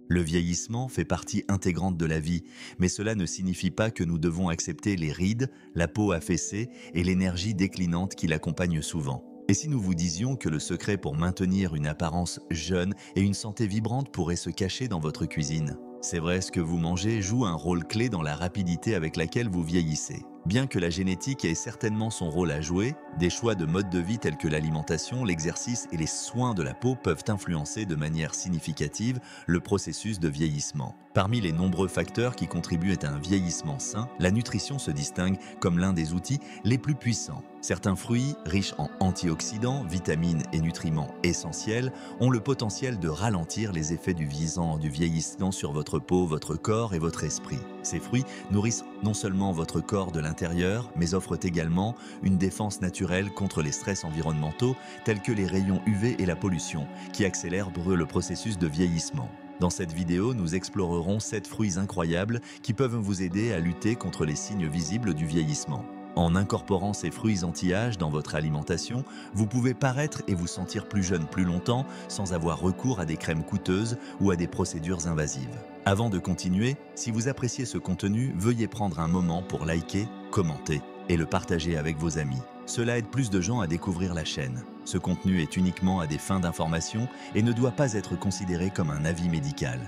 Le vieillissement fait partie intégrante de la vie, mais cela ne signifie pas que nous devons accepter les rides, la peau affaissée et l'énergie déclinante qui l'accompagne souvent. Et si nous vous disions que le secret pour maintenir une apparence jeune et une santé vibrante pourrait se cacher dans votre cuisine? C'est vrai, ce que vous mangez joue un rôle clé dans la rapidité avec laquelle vous vieillissez. Bien que la génétique ait certainement son rôle à jouer, des choix de mode de vie tels que l'alimentation, l'exercice et les soins de la peau peuvent influencer de manière significative le processus de vieillissement. Parmi les nombreux facteurs qui contribuent à un vieillissement sain, la nutrition se distingue comme l'un des outils les plus puissants. Certains fruits, riches en antioxydants, vitamines et nutriments essentiels, ont le potentiel de ralentir les effets du vieillissement sur votre peau, votre corps et votre esprit. Ces fruits nourrissent non seulement votre corps de l'intérieur, mais offrent également une défense naturelle contre les stress environnementaux tels que les rayons UV et la pollution, qui accélèrent le processus de vieillissement. Dans cette vidéo, nous explorerons 7 fruits incroyables qui peuvent vous aider à lutter contre les signes visibles du vieillissement. En incorporant ces fruits anti-âge dans votre alimentation, vous pouvez paraître et vous sentir plus jeune plus longtemps sans avoir recours à des crèmes coûteuses ou à des procédures invasives. Avant de continuer, si vous appréciez ce contenu, veuillez prendre un moment pour liker, commenter et le partager avec vos amis. Cela aide plus de gens à découvrir la chaîne. Ce contenu est uniquement à des fins d'information et ne doit pas être considéré comme un avis médical.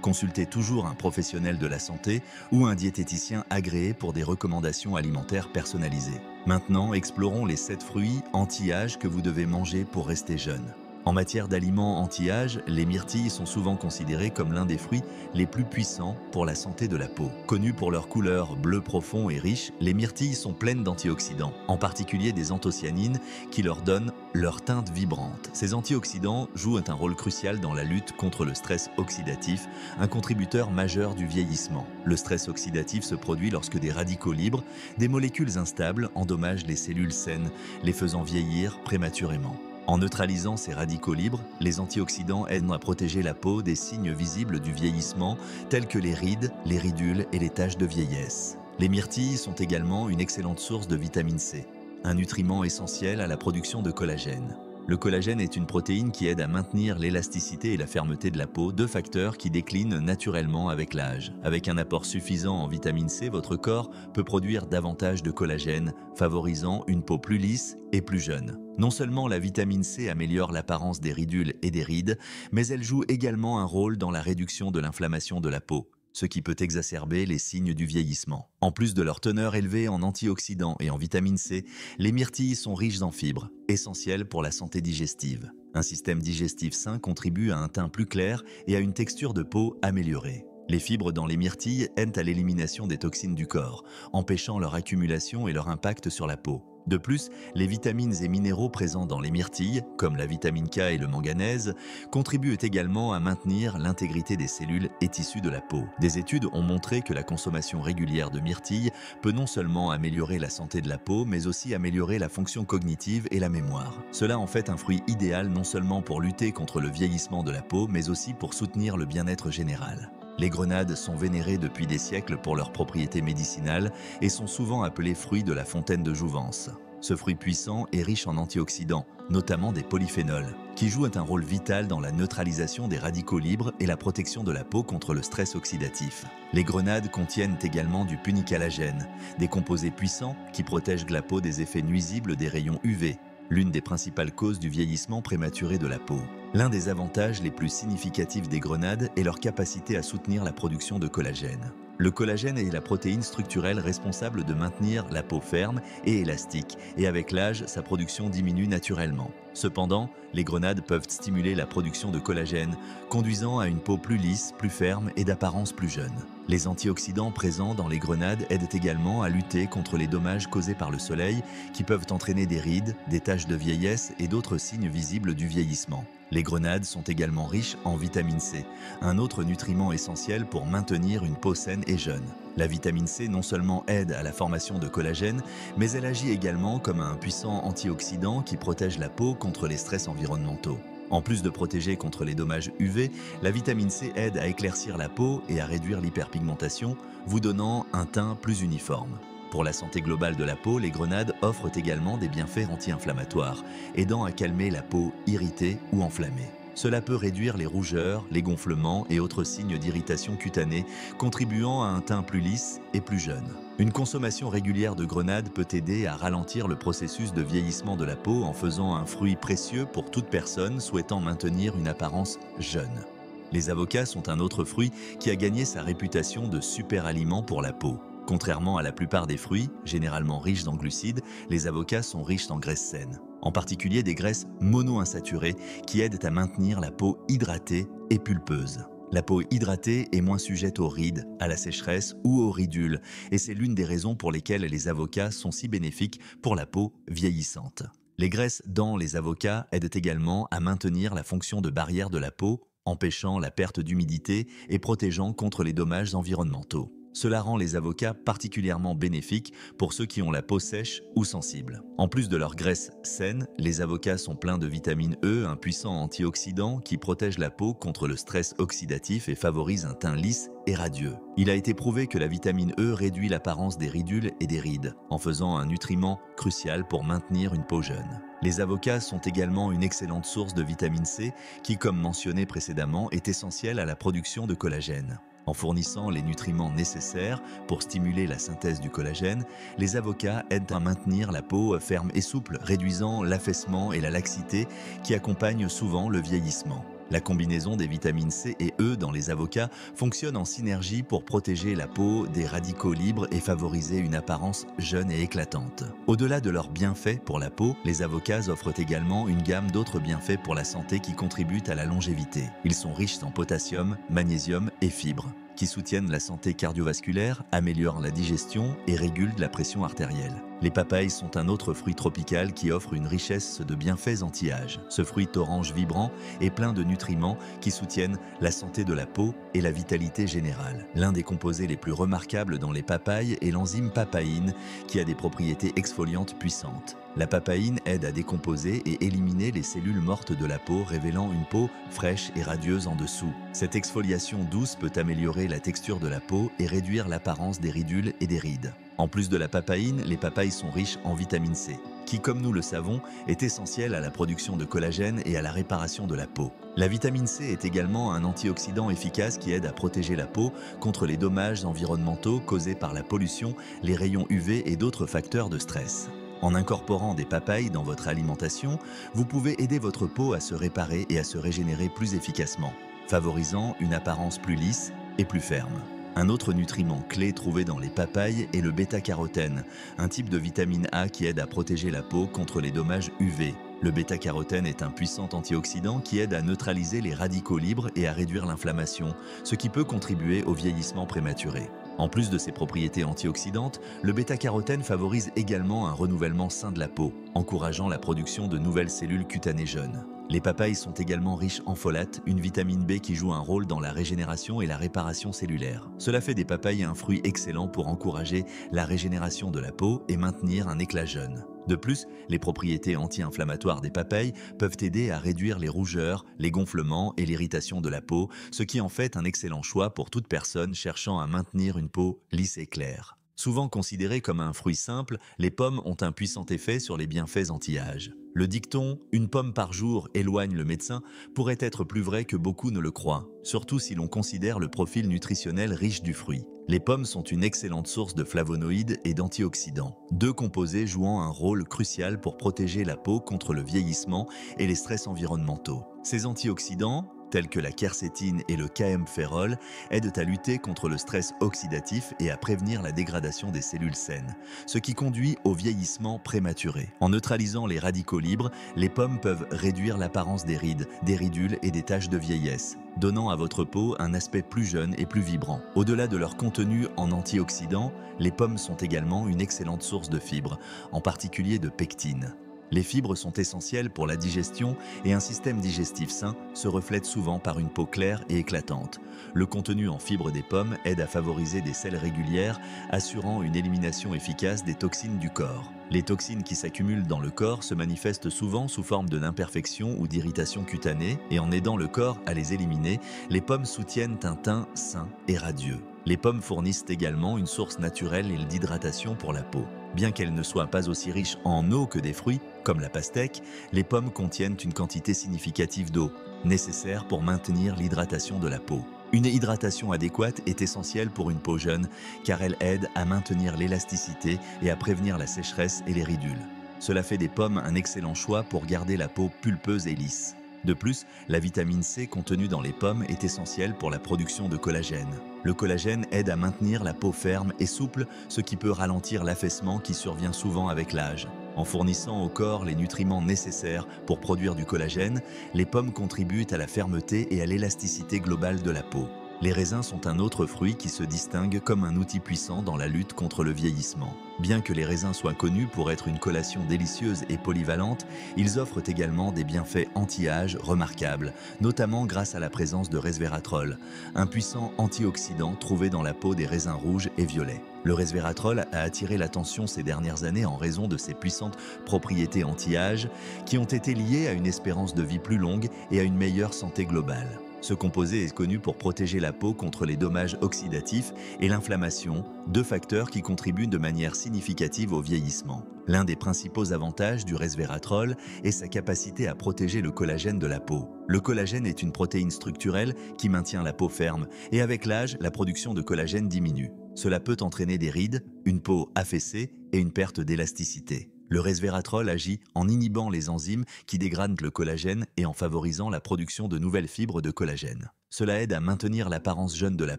Consultez toujours un professionnel de la santé ou un diététicien agréé pour des recommandations alimentaires personnalisées. Maintenant, explorons les 7 fruits anti-âge que vous devez manger pour rester jeune. En matière d'aliments anti-âge, les myrtilles sont souvent considérées comme l'un des fruits les plus puissants pour la santé de la peau. Connues pour leur couleur bleu profond et riche, les myrtilles sont pleines d'antioxydants, en particulier des anthocyanines qui leur donnent leur teinte vibrante. Ces antioxydants jouent un rôle crucial dans la lutte contre le stress oxydatif, un contributeur majeur du vieillissement. Le stress oxydatif se produit lorsque des radicaux libres, des molécules instables, endommagent les cellules saines, les faisant vieillir prématurément. En neutralisant ces radicaux libres, les antioxydants aident à protéger la peau des signes visibles du vieillissement tels que les rides, les ridules et les taches de vieillesse. Les myrtilles sont également une excellente source de vitamine C, un nutriment essentiel à la production de collagène. Le collagène est une protéine qui aide à maintenir l'élasticité et la fermeté de la peau, 2 facteurs qui déclinent naturellement avec l'âge. Avec un apport suffisant en vitamine C, votre corps peut produire davantage de collagène, favorisant une peau plus lisse et plus jeune. Non seulement la vitamine C améliore l'apparence des ridules et des rides, mais elle joue également un rôle dans la réduction de l'inflammation de la peau, ce qui peut exacerber les signes du vieillissement. En plus de leur teneur élevée en antioxydants et en vitamine C, les myrtilles sont riches en fibres, essentielles pour la santé digestive. Un système digestif sain contribue à un teint plus clair et à une texture de peau améliorée. Les fibres dans les myrtilles aident à l'élimination des toxines du corps, empêchant leur accumulation et leur impact sur la peau. De plus, les vitamines et minéraux présents dans les myrtilles, comme la vitamine K et le manganèse, contribuent également à maintenir l'intégrité des cellules et tissus de la peau. Des études ont montré que la consommation régulière de myrtilles peut non seulement améliorer la santé de la peau, mais aussi améliorer la fonction cognitive et la mémoire. Cela en fait un fruit idéal non seulement pour lutter contre le vieillissement de la peau, mais aussi pour soutenir le bien-être général. Les grenades sont vénérées depuis des siècles pour leurs propriétés médicinales et sont souvent appelées fruits de la fontaine de Jouvence. Ce fruit puissant est riche en antioxydants, notamment des polyphénols, qui jouent un rôle vital dans la neutralisation des radicaux libres et la protection de la peau contre le stress oxydatif. Les grenades contiennent également du punicalagène, des composés puissants qui protègent la peau des effets nuisibles des rayons UV, l'une des principales causes du vieillissement prématuré de la peau. L'un des avantages les plus significatifs des grenades est leur capacité à soutenir la production de collagène. Le collagène est la protéine structurelle responsable de maintenir la peau ferme et élastique, et avec l'âge, sa production diminue naturellement. Cependant, les grenades peuvent stimuler la production de collagène, conduisant à une peau plus lisse, plus ferme et d'apparence plus jeune. Les antioxydants présents dans les grenades aident également à lutter contre les dommages causés par le soleil qui peuvent entraîner des rides, des taches de vieillesse et d'autres signes visibles du vieillissement. Les grenades sont également riches en vitamine C, un autre nutriment essentiel pour maintenir une peau saine et jeune. La vitamine C non seulement aide à la formation de collagène, mais elle agit également comme un puissant antioxydant qui protège la peau contre les stress environnementaux. En plus de protéger contre les dommages UV, la vitamine C aide à éclaircir la peau et à réduire l'hyperpigmentation, vous donnant un teint plus uniforme. Pour la santé globale de la peau, les grenades offrent également des bienfaits anti-inflammatoires, aidant à calmer la peau irritée ou enflammée. Cela peut réduire les rougeurs, les gonflements et autres signes d'irritation cutanée, contribuant à un teint plus lisse et plus jeune. Une consommation régulière de grenades peut aider à ralentir le processus de vieillissement de la peau en faisant un fruit précieux pour toute personne souhaitant maintenir une apparence jeune. Les avocats sont un autre fruit qui a gagné sa réputation de super aliment pour la peau. Contrairement à la plupart des fruits, généralement riches en glucides, les avocats sont riches en graisses saines, en particulier des graisses monoinsaturées qui aident à maintenir la peau hydratée et pulpeuse. La peau hydratée est moins sujette aux rides, à la sécheresse ou aux ridules, et c'est l'une des raisons pour lesquelles les avocats sont si bénéfiques pour la peau vieillissante. Les graisses dans les avocats aident également à maintenir la fonction de barrière de la peau, empêchant la perte d'humidité et protégeant contre les dommages environnementaux. Cela rend les avocats particulièrement bénéfiques pour ceux qui ont la peau sèche ou sensible. En plus de leur graisse saine, les avocats sont pleins de vitamine E, un puissant antioxydant qui protège la peau contre le stress oxydatif et favorise un teint lisse et radieux. Il a été prouvé que la vitamine E réduit l'apparence des ridules et des rides, en faisant un nutriment crucial pour maintenir une peau jeune. Les avocats sont également une excellente source de vitamine C qui, comme mentionné précédemment, est essentielle à la production de collagène. En fournissant les nutriments nécessaires pour stimuler la synthèse du collagène, les avocats aident à maintenir la peau ferme et souple, réduisant l'affaissement et la laxité qui accompagnent souvent le vieillissement. La combinaison des vitamines C et E dans les avocats fonctionne en synergie pour protéger la peau des radicaux libres et favoriser une apparence jeune et éclatante. Au-delà de leurs bienfaits pour la peau, les avocats offrent également une gamme d'autres bienfaits pour la santé qui contribuent à la longévité. Ils sont riches en potassium, magnésium et fibres, qui soutiennent la santé cardiovasculaire, améliorent la digestion et régulent la pression artérielle. Les papayes sont un autre fruit tropical qui offre une richesse de bienfaits anti-âge. Ce fruit orange vibrant est plein de nutriments qui soutiennent la santé de la peau et la vitalité générale. L'un des composés les plus remarquables dans les papayes est l'enzyme papaïne qui a des propriétés exfoliantes puissantes. La papaïne aide à décomposer et éliminer les cellules mortes de la peau, révélant une peau fraîche et radieuse en dessous. Cette exfoliation douce peut améliorer la texture de la peau et réduire l'apparence des ridules et des rides. En plus de la papaïne, les papayes sont riches en vitamine C, qui, comme nous le savons, est essentielle à la production de collagène et à la réparation de la peau. La vitamine C est également un antioxydant efficace qui aide à protéger la peau contre les dommages environnementaux causés par la pollution, les rayons UV et d'autres facteurs de stress. En incorporant des papayes dans votre alimentation, vous pouvez aider votre peau à se réparer et à se régénérer plus efficacement, favorisant une apparence plus lisse et plus ferme. Un autre nutriment clé trouvé dans les papayes est le bêta-carotène, un type de vitamine A qui aide à protéger la peau contre les dommages UV. Le bêta-carotène est un puissant antioxydant qui aide à neutraliser les radicaux libres et à réduire l'inflammation, ce qui peut contribuer au vieillissement prématuré. En plus de ses propriétés antioxydantes, le bêta-carotène favorise également un renouvellement sain de la peau, encourageant la production de nouvelles cellules cutanées jeunes. Les papayes sont également riches en folate, une vitamine B qui joue un rôle dans la régénération et la réparation cellulaire. Cela fait des papayes un fruit excellent pour encourager la régénération de la peau et maintenir un éclat jeune. De plus, les propriétés anti-inflammatoires des papayes peuvent aider à réduire les rougeurs, les gonflements et l'irritation de la peau, ce qui en fait un excellent choix pour toute personne cherchant à maintenir une peau lisse et claire. Souvent considérées comme un fruit simple, les pommes ont un puissant effet sur les bienfaits anti-âge. Le dicton « une pomme par jour éloigne le médecin » pourrait être plus vrai que beaucoup ne le croient, surtout si l'on considère le profil nutritionnel riche du fruit. Les pommes sont une excellente source de flavonoïdes et d'antioxydants, deux composés jouant un rôle crucial pour protéger la peau contre le vieillissement et les stress environnementaux. Ces antioxydants, tels que la quercétine et le kaempférol, aident à lutter contre le stress oxydatif et à prévenir la dégradation des cellules saines, ce qui conduit au vieillissement prématuré. En neutralisant les radicaux libres, les pommes peuvent réduire l'apparence des rides, des ridules et des taches de vieillesse, donnant à votre peau un aspect plus jeune et plus vibrant. Au-delà de leur contenu en antioxydants, les pommes sont également une excellente source de fibres, en particulier de pectine. Les fibres sont essentielles pour la digestion et un système digestif sain se reflète souvent par une peau claire et éclatante. Le contenu en fibres des pommes aide à favoriser des selles régulières, assurant une élimination efficace des toxines du corps. Les toxines qui s'accumulent dans le corps se manifestent souvent sous forme d'imperfections ou d'irritations cutanées et en aidant le corps à les éliminer, les pommes soutiennent un teint sain et radieux. Les pommes fournissent également une source naturelle d'hydratation pour la peau. Bien qu'elles ne soient pas aussi riches en eau que des fruits, comme la pastèque, les pommes contiennent une quantité significative d'eau, nécessaires pour maintenir l'hydratation de la peau. Une hydratation adéquate est essentielle pour une peau jeune car elle aide à maintenir l'élasticité et à prévenir la sécheresse et les ridules. Cela fait des pommes un excellent choix pour garder la peau pulpeuse et lisse. De plus, la vitamine C contenue dans les pommes est essentielle pour la production de collagène. Le collagène aide à maintenir la peau ferme et souple, ce qui peut ralentir l'affaissement qui survient souvent avec l'âge. En fournissant au corps les nutriments nécessaires pour produire du collagène, les pommes contribuent à la fermeté et à l'élasticité globale de la peau. Les raisins sont un autre fruit qui se distingue comme un outil puissant dans la lutte contre le vieillissement. Bien que les raisins soient connus pour être une collation délicieuse et polyvalente, ils offrent également des bienfaits anti-âge remarquables, notamment grâce à la présence de resveratrol, un puissant antioxydant trouvé dans la peau des raisins rouges et violets. Le resveratrol a attiré l'attention ces dernières années en raison de ses puissantes propriétés anti-âge qui ont été liées à une espérance de vie plus longue et à une meilleure santé globale. Ce composé est connu pour protéger la peau contre les dommages oxydatifs et l'inflammation, deux facteurs qui contribuent de manière significative au vieillissement. L'un des principaux avantages du resveratrol est sa capacité à protéger le collagène de la peau. Le collagène est une protéine structurelle qui maintient la peau ferme et avec l'âge, la production de collagène diminue. Cela peut entraîner des rides, une peau affaissée et une perte d'élasticité. Le resveratrol agit en inhibant les enzymes qui dégradent le collagène et en favorisant la production de nouvelles fibres de collagène. Cela aide à maintenir l'apparence jeune de la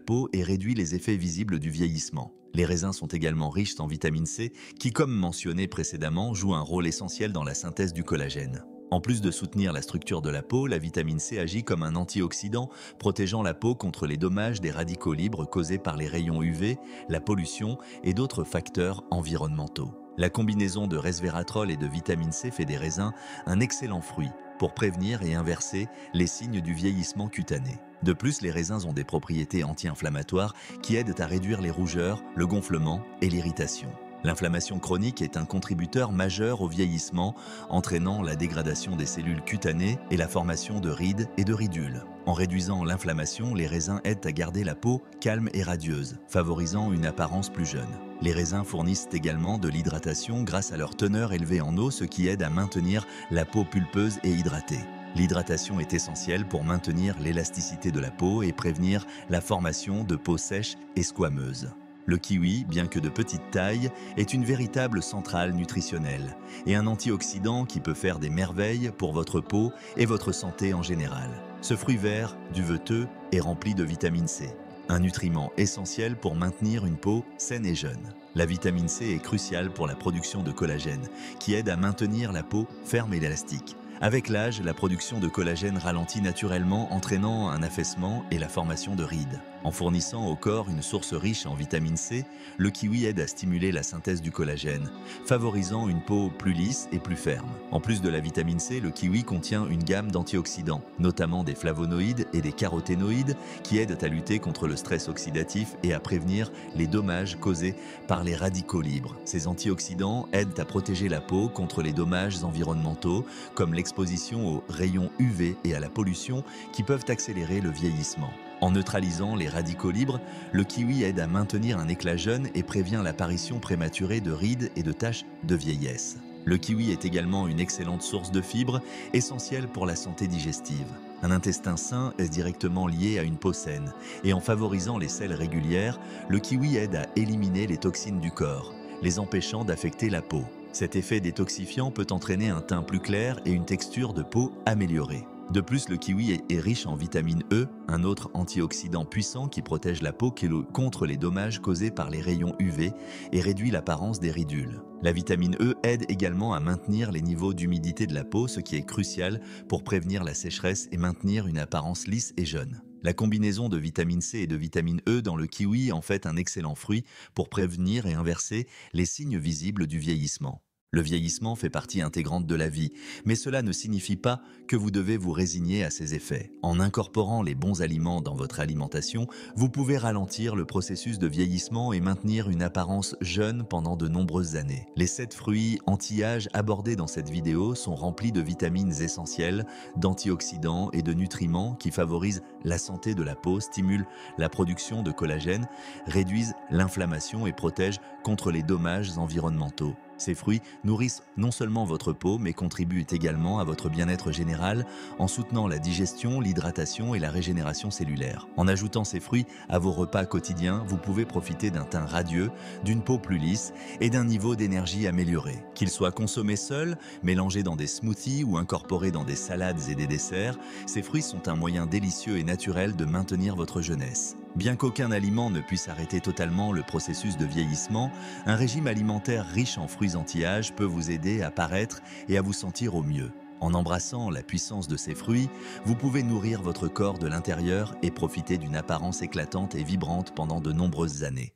peau et réduit les effets visibles du vieillissement. Les raisins sont également riches en vitamine C qui, comme mentionné précédemment, joue un rôle essentiel dans la synthèse du collagène. En plus de soutenir la structure de la peau, la vitamine C agit comme un antioxydant, protégeant la peau contre les dommages des radicaux libres causés par les rayons UV, la pollution et d'autres facteurs environnementaux. La combinaison de resveratrol et de vitamine C fait des raisins un excellent fruit pour prévenir et inverser les signes du vieillissement cutané. De plus, les raisins ont des propriétés anti-inflammatoires qui aident à réduire les rougeurs, le gonflement et l'irritation. L'inflammation chronique est un contributeur majeur au vieillissement, entraînant la dégradation des cellules cutanées et la formation de rides et de ridules. En réduisant l'inflammation, les raisins aident à garder la peau calme et radieuse, favorisant une apparence plus jeune. Les raisins fournissent également de l'hydratation grâce à leur teneur élevée en eau, ce qui aide à maintenir la peau pulpeuse et hydratée. L'hydratation est essentielle pour maintenir l'élasticité de la peau et prévenir la formation de peaux sèches et squameuses. Le kiwi, bien que de petite taille, est une véritable centrale nutritionnelle et un antioxydant qui peut faire des merveilles pour votre peau et votre santé en général. Ce fruit vert, duveteux, est rempli de vitamine C, un nutriment essentiel pour maintenir une peau saine et jeune. La vitamine C est cruciale pour la production de collagène, qui aide à maintenir la peau ferme et élastique. Avec l'âge, la production de collagène ralentit naturellement, entraînant un affaissement et la formation de rides. En fournissant au corps une source riche en vitamine C, le kiwi aide à stimuler la synthèse du collagène, favorisant une peau plus lisse et plus ferme. En plus de la vitamine C, le kiwi contient une gamme d'antioxydants, notamment des flavonoïdes et des caroténoïdes, qui aident à lutter contre le stress oxydatif et à prévenir les dommages causés par les radicaux libres. Ces antioxydants aident à protéger la peau contre les dommages environnementaux, comme l'exposition aux rayons UV et à la pollution, qui peuvent accélérer le vieillissement. En neutralisant les radicaux libres, le kiwi aide à maintenir un éclat jeune et prévient l'apparition prématurée de rides et de taches de vieillesse. Le kiwi est également une excellente source de fibres, essentielle pour la santé digestive. Un intestin sain est directement lié à une peau saine, et en favorisant les selles régulières, le kiwi aide à éliminer les toxines du corps, les empêchant d'affecter la peau. Cet effet détoxifiant peut entraîner un teint plus clair et une texture de peau améliorée. De plus, le kiwi est riche en vitamine E, un autre antioxydant puissant qui protège la peau contre les dommages causés par les rayons UV et réduit l'apparence des ridules. La vitamine E aide également à maintenir les niveaux d'humidité de la peau, ce qui est crucial pour prévenir la sécheresse et maintenir une apparence lisse et jeune. La combinaison de vitamine C et de vitamine E dans le kiwi en fait un excellent fruit pour prévenir et inverser les signes visibles du vieillissement. Le vieillissement fait partie intégrante de la vie, mais cela ne signifie pas que vous devez vous résigner à ses effets. En incorporant les bons aliments dans votre alimentation, vous pouvez ralentir le processus de vieillissement et maintenir une apparence jeune pendant de nombreuses années. Les 7 fruits anti-âge abordés dans cette vidéo sont remplis de vitamines essentielles, d'antioxydants et de nutriments qui favorisent la santé de la peau, stimulent la production de collagène, réduisent l'inflammation et protègent contre les dommages environnementaux. Ces fruits nourrissent non seulement votre peau, mais contribuent également à votre bien-être général en soutenant la digestion, l'hydratation et la régénération cellulaire. En ajoutant ces fruits à vos repas quotidiens, vous pouvez profiter d'un teint radieux, d'une peau plus lisse et d'un niveau d'énergie amélioré. Qu'ils soient consommés seuls, mélangés dans des smoothies ou incorporés dans des salades et des desserts, ces fruits sont un moyen délicieux et naturel de maintenir votre jeunesse. Bien qu'aucun aliment ne puisse arrêter totalement le processus de vieillissement, un régime alimentaire riche en fruits anti-âge peut vous aider à paraître et à vous sentir au mieux. En embrassant la puissance de ces fruits, vous pouvez nourrir votre corps de l'intérieur et profiter d'une apparence éclatante et vibrante pendant de nombreuses années.